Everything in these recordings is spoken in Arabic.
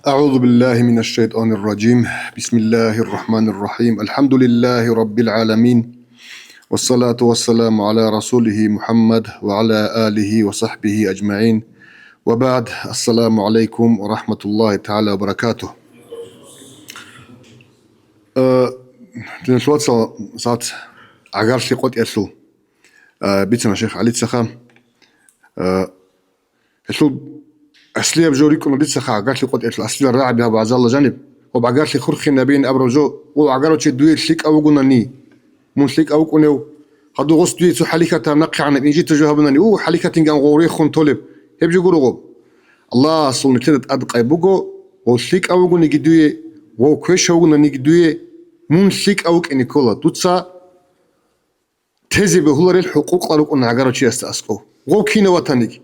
أعوذ بالله من الشيطان الرجيم. بسم الله الرحمن الرحيم. الحمد لله رب العالمين، والصلاة والسلام على رسوله محمد وعلى آله وصحبه أجمعين، وبعد. السلام عليكم ورحمة الله تعالى وبركاته. تنشوات ساعات عقارش قد يسلو بيتنا شيخ علي تسخام يسلو أصلي بجوريكم بدي سخا عقارش قد يسلو أصلي الراعي بها بعز الله جانب وبعقارش خرخي نبين أبرزو وعقارش دويت شيك أو قناني من شيك أو قنيو هادو غوست دويت حليكة نقي عن إنجي تجوهبناني حليكة تنقان غوريخون طولب يبجو قروغو الله أصل نتلت أدقى بوغو وشيك أو قني جدوية وكويش أو قناني جدوية من شيك أو كني كولا دوتسا تزي بهولر الحقوق قالوا أن عقارش يستأسقو غو كينا وطنيك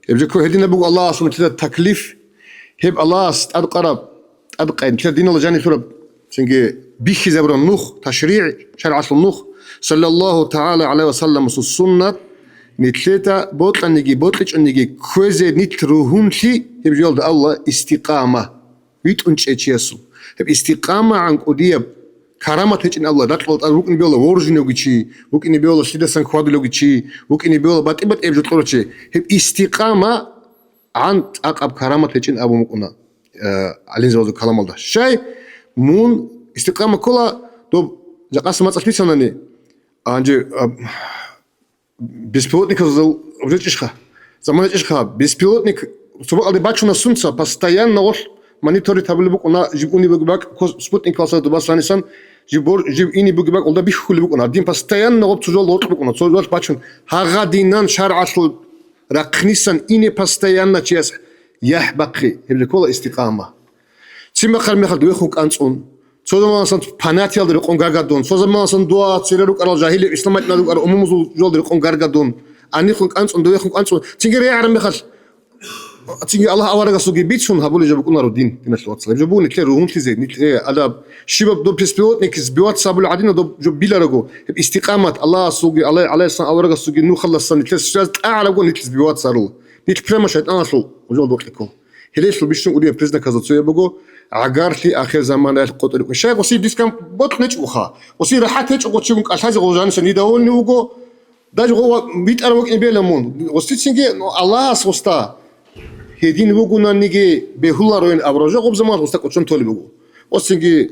يبجكو هدينا بقول الله أصلا كذا التكليف هب الله أدقرب أدقى كذا دين الله جاني ثرب سنجي بيخي زبر النوخ تشريع شرع النوخ صلى الله تعالى عليه وسلم السنة نتلتا بوتلا نجي بوتلش نجي كوزي نتروهم شي يبجي الله استقامة يتونش اتشيسو هب استقامة عن قديب كرامة هيك الله دخلت ممكن بيقول ورجني وجشي ممكن بيقول شدة سنخواد لوجشي ممكن بيقول باتبت ابجو تقولشي هب استقامة عن أقرب كرامة هيك أبو مقنا عليه زوج كلام الله شيء مون استقامة كلها دوب جاكاس ما تصلي سناني أنجي بيسبيوتنيك زل وجدت إشخا زمان إشخا بيسبيوتنيك سبق اللي باتشونا سنسا постоянно وش مانيتوري تابل بق أنا جيبوني بقباك سبوتنيك كلاسات دوباس لانيسان جيب إني بقباك ولا بيخلي بق أنا دين постоянно وقت تجول لوط بق أنا تجول باتشون هغادينان شرع أصل رقنيسان إني постоянно تياس يحبقي هبل كل استقامة تسمى خل دويخوك أنصون سوزمان سان فاناتيال دري قون غارغادون سوزمان سان دوا تسيرو قال جاهل الإسلام نادو قال أممزو جول دري قون غارغادون أني خوك أنصون دويخوك أنصون تيجي يعرم مخل تيجي الله أورغا سوغي بيتشون هبولي جابو كنا رودين تناش الواتس جابوني كلي روهم تلي زيد نتلي أداب شباب دو بيسبيوتنيك سبيوات سابول عدينا دو جو بيلارغو باستقامة الله سوغي على سان أورغا سوغي نو خلص سان نتلي سوز أعلى قول نتلي سبيوات سارو نتلي بريما شايت أنصو وجول دوكليكو هليش لو بيشون قولي بريزنا كازاتسويا بقو عقارتي آخر زمان القطر الشيخ وصير ديسكام بطنش وخا وصير راحتش وقتشون أشهاز غوجان سنيداون نوجو داج هو بيت أروك إبيلمون وصير سنجي الله سوستا هدين وجونا نيجي بهلا روين أبرزه قبل زمان وستا كتشون تولي بقو وصير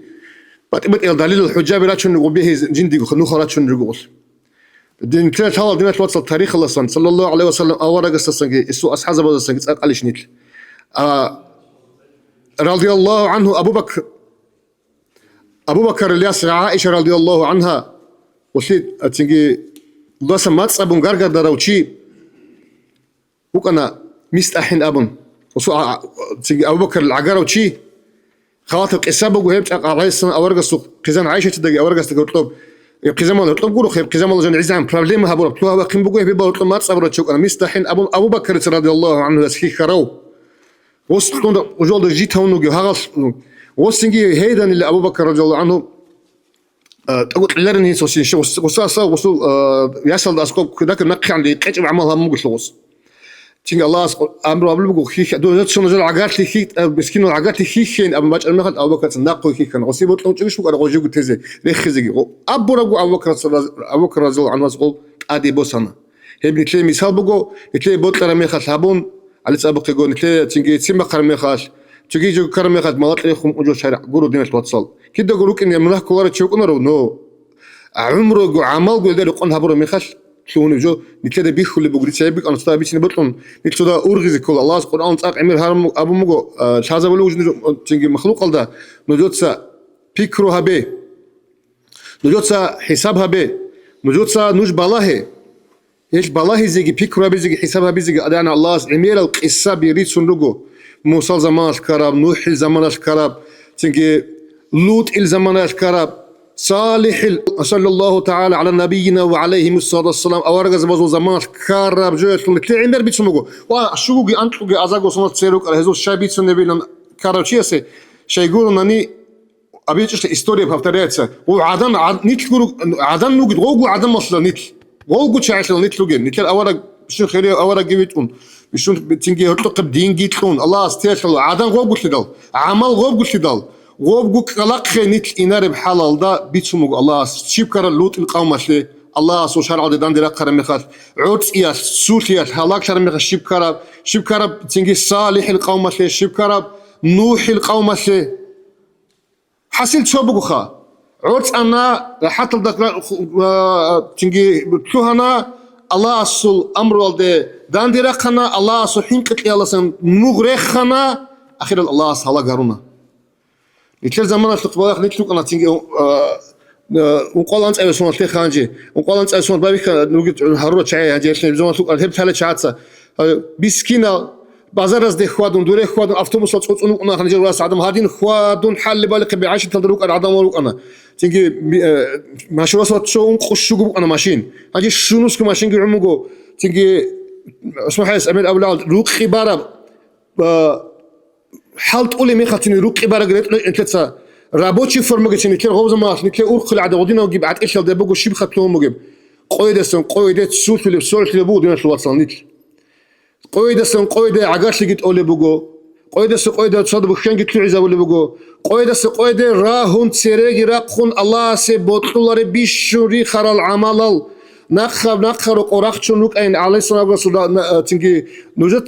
بات الدليل الحجاب راتشون وبيه جندي خنو خراتشون رجول دين كلا تهال دينات وصل التاريخ الله صلى الله عليه وسلم أورا قصة سنجي السوء أصحاب هذا سنجي أقل شنيت رضي الله عنه أبو بكر الياس عائشة رضي الله عنها وشيء تنجي الله سمات صابون غرغر دراوشي وكنا مستحين أبن وسو تنجي أبو بكر العقاروشي خاطر قصابه وهيب على السنة أورق السوق قزان عائشة تدقي أورق استقطب قزام الله يطلب قولوا خيب قزام الله جن عزام بروبليم هبوا بتوها وقيم بقوه بيبقى يطلب مات صابر تشوك أنا مستحين أبو بكر رضي الله عنه لسخي خرو وصلنا وجود جيت هون وجو هغص وصنجي هيدا اللي أبو بكر رضي الله عنه تقول لرني سوسي شو وصل يصل أسقط كذاك نقي عندي قيت عملها مو قصوص تيجي الله أمره قبل بقول خيخ دول شو نزل عقارت لي خيخ مسكين العقارت لي خيخين أبو بكر المخد أبو بكر ناقو خيخ كان وصيبه تلو تجيش بقى رجوع قلت زي رخزجي أبو رجوع أبو بكر رضي الله عنه مسقول أدي بوسنا هي بنتلي مثال بقول نتلي بوتر ميخ حابون على سابق يقول نتلي تيجي تسمى كرميخاش تيجي جو كرميخاش مالت ليخم وجو شارع قولوا دينش توصل كده يقولوا إن منه كوارع تشوك نرو نو عمره جو عمل قول ده يقول هبور ميخاش شلون جو نتلي بيخ اللي بقول تسيبك أنا استوى بيشني بطلون نتلي ده أورغز كل الله القرآن تاق عمر هرم أبو مجو شازا بلوج تيجي مخلوق ده نجود سا بيكرو هبه نجود سا حساب هبه نجود سا نوج بالله إيش بالله زيجي بيكرو بيزيجي حسابها بيزيجي أدانا الله عمير القصة بيريد سنرجو موسى زمان الكراب نوح الزمان الكراب تنجي لوط الزمان الكراب صالح صلى الله تعالى على نبينا وعليهم الصلاة والسلام أورجز زبزو زمان الكراب جوت لكل عمر بيتسمعوا وشوقي أنتوجي أزاجو صنع تسيروك على هذول الشعب بيتسمعوا كراب شيء شيء يقولوا إنني أبيتش الإستوريا بفتراتها وعدم نيتلو عدم نوجد وجو عدم مصل نيتل وجو شايف نيتلو جن نيتل أورج شو خير أورج جبتون بشون تنجي هرتقب دين جيتلون الله استيشلو عادان غوب قلت دال عمل غوب قلت دال غوب قلت قلق خينيت إنار بحلال دا بيتسمو الله شيب كار اللوت القوم شلي الله سو شرع دان ديرا قرمخات عود إياس سوتياس هلاك شرمخ شيب كار تنجي صالح القوم شلي شيب كار نوح القوم شلي حسيت شو بقخا عود أنا حتى الدكتور تنجي بتوهنا الله أصل أمر والده دان ديرا خنا الله أصل حين قتل الله سن مغرق خنا أخيرا الله أصل هلا قارونا يتلر زمان استقبال نتلوك أنا تنجي وقال أنت أيسون تلي خانجي وقال أنت أيسون بابيك نوجد هرورة شيء هنجي إحنا زمان تلوك الهب ثلاث شعاتة بسكينة بازار از ده خوادون دوره خوادون أفتوبوس لطفت أنو أنا خنجر راس عدم هادين خوادون حل بالك بعيش تلدروك العدم ولوك أنا تيجي ماشي وصلت شو خشوا أنا ماشين هاجي شنوس كماشين جي عموجو تيجي اسمه حيس أمير أولاد روك خبارة حالت أولي ميخاتني روك خبارة قريت أنت تسا رابوتشي فرمجة تني كل غوز ماش نكل أورخل عدا ودينا وجيب عاد إيش هذا بقول شيء بخطلهم مجيب قويدة سوت اللي بسول اللي بقول دينا شو وصل نيت قويدة عقاش لقيت أولي بقول قويدة تصادق بخشان قلت له عزا ولا بقول قويدة راهون تسيري راقون الله سبوتلار بيشوري خر العمل نخر وقراخشون لوك أين عليه الصلاة والسلام تنجي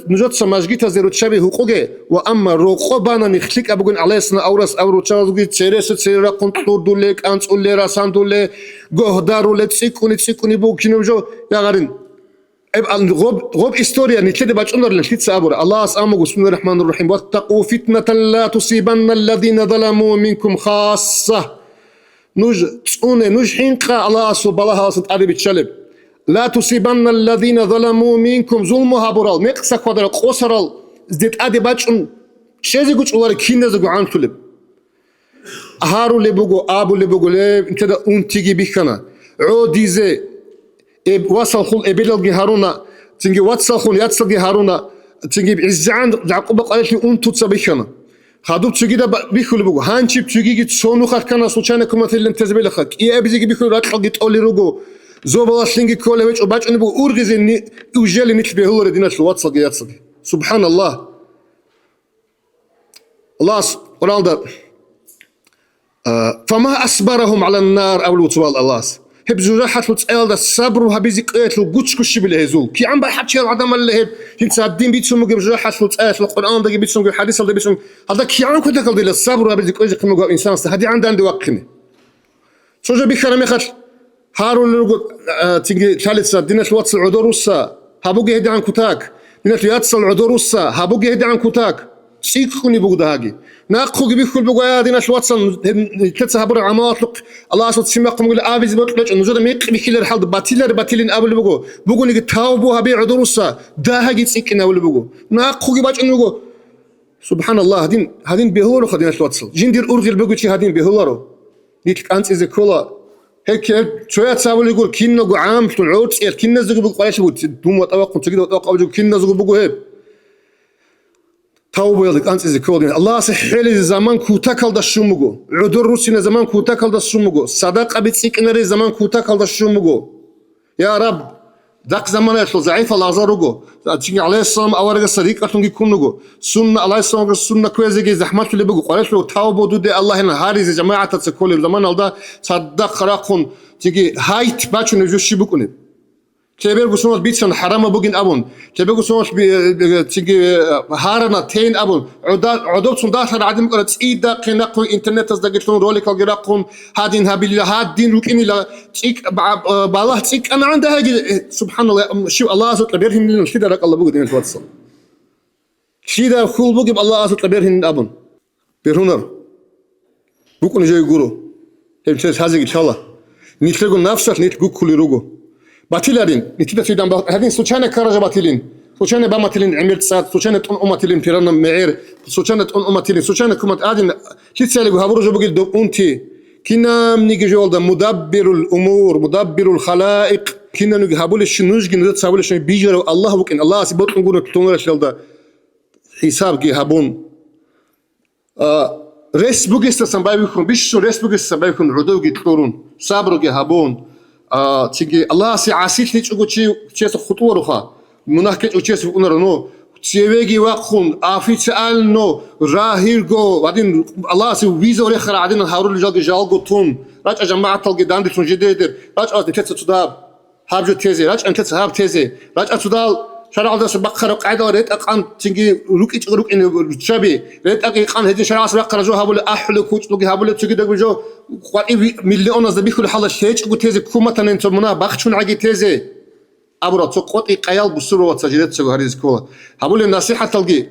نجت سماجيت هزيرو تشابه حقوقه وأما رقبنا نخليك أبغون عليه الصلاة أورس أورو تشازوجي تسيري راقون تودولك أنت أولي راسان دولي جهدار ولا تسيكوني بوكينو جو يا غارين غوب إستوريا نتلدي باتشونر لنتلد سابور الله أسأمه بسم الله الرحمن الرحيم واتقوا فتنة لا تصيبن الذين ظلموا منكم خاصة نج حينقا الله سبحانه وتعالى بتشلب لا تصيبن الذين ظلموا منكم ظلمها برال مقصا قدر قصرال زدت أدي باتشون شيء يقول الله كينا زقوا عن تلب هارو اللي بقوا أبو اللي بقوا ليه أنت ده أنتيجي بيخنا عودي زي وصل خل إبلغ هارونا تنجي وصل خل يتصل هارونا تنجي بعزان يعقوب قالت لي أنتو تسبيخنا خادوب تجي ده بيخل بقول هانشي تجي جت سونو خد كنا سوتشانة كم مثل انتزبي لخك إيه أبيزي بيخل رات حقت أولي رجو زوبلا سلينجي كله ويش وبعد أنا بقول أرجز إني وجالي نتبه هو ردينا شو وصل يتصل سبحان الله الله قرآن ده فما أصبرهم على النار أو الوطوال الله هبزو راحت وتسأل ده الصبر وهبيزي قيت له قدش كش بالهزول كي عم بحكي العدم اللي هب هنت الدين بيتسمو جبز راحت وتسأل القرآن ده بيتسمو الحديث ده بيتسمو هذا كي عم كنت أقول ده الصبر وهبيزي قيت قيمة جو إنسان هذه عندي وقتني شو جا بيخرم يخش هارون اللي تيجي ثالث دينا الواتس العذروسا هبوجي هدي عن كتاك دينا الياتس العذروسا هبوجي هدي عن كتاك سيكوني بوجده هاجي ناقخو بيخل بوجا دينا الواتس ثلاثة هبر عمالق الله سبحانه وتعالى قم يقول أبيز بطلع إنه جد ميق بيخيل الحال باتيلين قبل بوجو نيجي تاوبو هبي عذروسا ده هاجي سيكنا ولا بوجو ناقخو باج إنه بوجو سبحان الله هدين بيهولو خدينا الواتس جندير أرجل بوجو شيء هدين بيهولو نيك أنت إذا كولا هيك شوية تساوي يقول كنا جو عام تلعود كنا زوج بقول قايش بقول دوم وتوقع تجد وتوقع بقول كنا زوج بقول هيب توبة يلك أنت إذا كودين الله سحيل الزمان كوتاكل ده شو مجو عذر روسنا زمان كوتاكل ده شو مجو صدق أبيتسيك نري زمان كوتاكل ده شو مجو يا رب ذاك زمان يطلع ضعيف الله زارجو تيجي عليه السلام أورج الصديق أتونجي كونجو سنة عليه السلام سنة كويسة جي زحمات اللي بقول قالت له توبة دود الله هنا هاريز جماعة تسكول زمان الله صدق خراقون تيجي هايت باتشون يجوش شبكوني كبير بسمات بيتسون حرام بوجين أبون كبير بسمات تيجي هارنا تين أبون عدوب صنداق عدم قلت إيدا قناقو إنترنت تصدقون رولك الجراقون هادين هابيل هادين روكيني لا تيك بالله تيك أنا عندها سبحان الله شو الله أزت لبيرهن لنا شيء درك الله بوجين توصل شيء ده خول بوجي الله أزت لبيرهن أبون بيرهنر بكون جاي يقولوا تمشي هذا إن شاء الله نتلقوا نفسك نتلقوا كل روجو باتيلين نتيجة في دم هذين سوتشانة كارجة باتيلين سوتشانة باماتيلين عملت ساعات سوتشانة أماتيلين فيرنا معير سوتشانة أماتيلين سوتشانة كمت عادين كيتسالوا هبرجوا بقول دوب أنتي كنا نيجي جوال ده مدبر الأمور مدبر الخلائق كنا نيجي هبول الشنوج كنا نتساوي الشيء بيجروا الله وكن الله سبحانه نقول تونر شلون ده حساب جي هبون ريس بوجست سبايبكم بيشوا ريس بوجست سبايبكم عدو جي تورون صبر جي هبون تيجي الله سي عاسيت ليش أقول شيء خطوة رخا مناهكت وشيء سبقنا رنو تسيبيجي وقخون أفيتالنو راهيرجو بعدين الله سو فيزا ريخر عدين هارول جالج جالجو تون راج جماعة تلقي داندي تون جديدر راج نتيجة تداب هابجو تيزي راج أنت هاب تيزي راج أتدال شرع الله سبقة قاعدة ريت أقام تيجي روك إن شبي ريت أقام هدي شرع سبقة رجو هابول أحلو كوش لقي هابول تيجي دق بجو قوي مليون ناس بيخلو حلا شيء أقول تيزي كومة تنين منا بخشون عجي تيزي أبرا تقطع قيال بسرعة وتسجيلات سوى هذه الكلة هقول النصيحة تلقي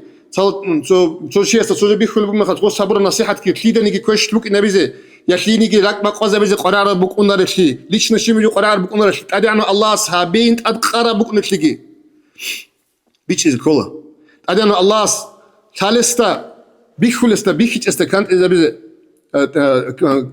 تو شيء استوجب بيخلو بما خد قص صبر النصيحة كتير نيجي كويش لوك نبيزه يخلي نيجي لك ما قازة بيزه قرار بكون نرشلي ليش نشي ميجو قرار بكون نرشلي أدي عنو الله صحابين أدقارا بكون نتلقي بيش الكلة أدي عنو الله ثالثة بيخلصتا بيخيج استكانت إذا بيزه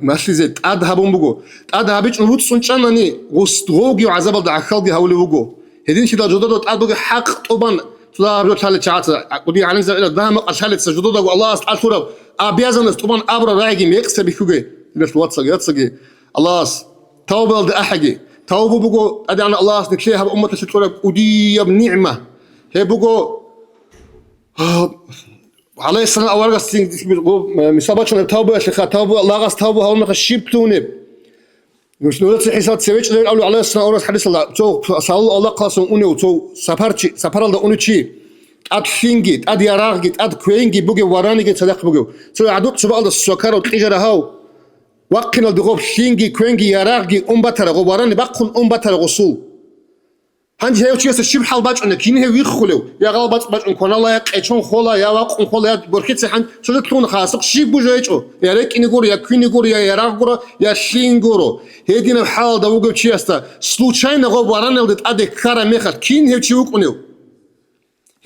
ماشي تاد هابون بوجو تاد هابيش نروت سونشاناني غوستروجي وعذاب الدعخالجي هولي بوجو هدين شيء جدود تادوج حق طبعا تلا بيو تحل شعات قدي على نزل إلى دام أشهلت سجدود الله استعال ثورة أبيازن طبعا أبرا راجي ميكس بيخوجي ليش واتسق ياتسقي الله توبة الأحجي توبة بوجو أدي عن الله نكليها بأمة تشتغل ودي بنعمة هي بوجو عليه السلام أول قص مسابقة التوبة شيخ توبة الله قص توبة هون مخشيب تونب مش نقول حساب سويتش اللي قالوا عليه السلام أول حديث الله تو صلى الله قاسم أنو تو سفر الله أنو شيء أد فينجي أد يراغي أد كوينجي بوجي وراني صدق بوجي تو عدوك سبق الله السكر وتجرا هاو وقنا الدغوب فينجي كوينجي يراغي بتر وراني بقول بتر غسول هنجي هيو تيجي الشيب حال باج أنك ينهي ويخلو يا غال باج أنكون الله يقيشون خلا يا واقع خلا يا بركت سحن شو تكون خاصك شيب بوجيتشو يا ريك إني يا كويني يا يراغ يا شين غورو هيدين الحال ده وقول شيء استا سلوشين غو وراني ودت أدي كارا ميخات كين هيو تيوك أنيو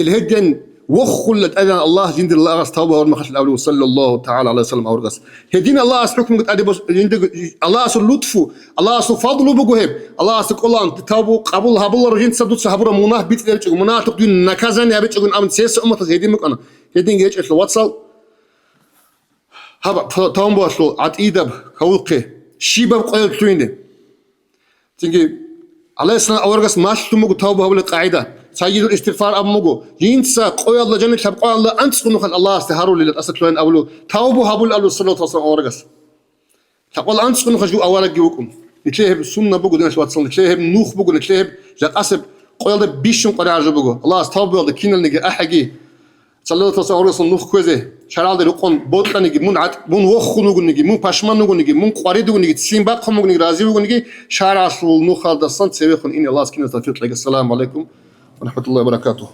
الهدين وخلت أذن الله جند الله غس توبة ورمخش الأول صلى الله تعالى عليه وسلم أورغس هدين الله أسحكم قد أدي بس الله أسر لطفه الله أسر فضله بجوهب الله أسر كل أن توبة قبول هبول رجين تصدق سحبره مناه بيت ليش مناه تقدين نكازن يا بيت يقول أمن سيس أمة هدين مكانه هدين جيش إيش الواتساب هبا توبة أصله عد إيدب كوقه شيبة قيل توينه تيجي عليه السلام أورغس ماش تمو توبة هبول القاعدة سيد الاستغفار أبمجو ينسى قوي الله جنة شاب قوي الله أنت سكون خل الله استهاروا لله أسكلين أولو توبوا هبول أولو صلى الله عليه وسلم أورجس تقول أنت سكون خجوا أولك جوكم نتليه بسنة بقول دنيش واتسون نتليه بنوخ بقول نتليه جاك أسب قوي الله بيشون قرار عجب بقول الله استوبوا الله كينا نيجي أحجي صلى الله عليه وسلم أورجس نوخ كوزه شرال درقون بوتلا نيجي من عد من وخ نقول نيجي من باشمان نقول نيجي من قارد نقول نيجي تسين باق نقول نيجي رازي نقول نيجي شارع نوخ هذا الصنت سويخون إني الله سكينة توفيق لك السلام عليكم ورحمة الله وبركاته